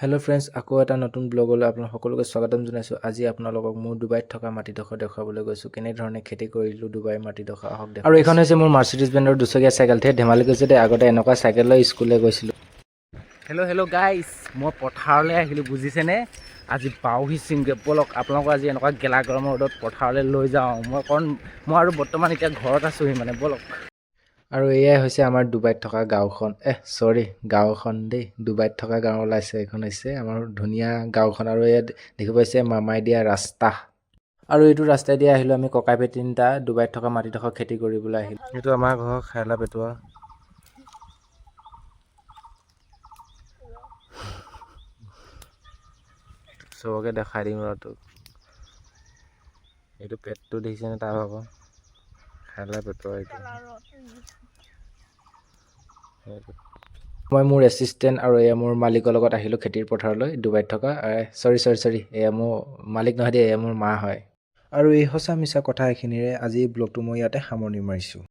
Hello' friends, আকৌ এটা নতুন ব্লগলৈ আপোনালোক সকলোকে স্বাগতম জনাইছোঁ। আজি আপোনালোকক মোৰ ডুবাইত থকা মাটিডোখৰ দেখুৱাবলৈ গৈছোঁ। কেনেধৰণে খেতি কৰিলোঁ ডুবাইৰ মাটিডোখৰ আহক দেখুৱাই। আৰু এইখন হৈছে মোৰ মাৰ্চিডিজ বেণ্ডৰ দুচকীয়া চাইকেল। ধেমালি গৈছে দে, আগতে এনেকুৱা চাইকেল লৈ স্কুললৈ গৈছিলোঁ। হেল্ল' গাইছ, মই পথাৰলৈ আহিলোঁ, বুজিছেনে? আজি বাও সিচিমগৈ, ব'লক আপোনালোকক আজি এনেকুৱা গেলা গৰমৰ ৰ'দত পথাৰলৈ লৈ যাওঁ মই আৰু বৰ্তমান এতিয়া ঘৰত আছোঁহি মানে, ব'লক। আৰু এয়াই হৈছে আমাৰ ডুবাইত থকা গাঁওখন। গাঁওখন দেই, ডুবাইত থকা গাঁও ওলাইছে। এইখন হৈছে আমাৰ ধুনীয়া গাঁওখন। আৰু ইয়াত দেখিব পাইছে মামাই দিয়া ৰাস্তা। আৰু এইটো ৰাস্তাই দি আহিলোঁ আমি ককাই ভাই তিনিটা ডুবাইত থকা মাটিডোখৰ খেতি কৰিবলৈ আহিলোঁ। এইটো আমাৰ ঘৰ খাইলা পেটোৱা। চবকে দেখাই দিম ৰ তোক। এইটো পেটটো দেখিছেনে তাৰ ভাগৰ? খাইলা পেটোৱা এইটো। মই মোৰ এছিষ্টেণ্ট আৰু এয়া মোৰ মালিকৰ লগত আহিলোঁ খেতিৰ পথাৰলৈ ডুবাইত থকা। চৰি এয়া মোৰ মালিক নহয় দেই, এয়া মোৰ মা হয়। আৰু এই সঁচা মিছা কথা এইখিনিৰে আজি ব্লগটো মই ইয়াতে সামৰণি মাৰিছোঁ।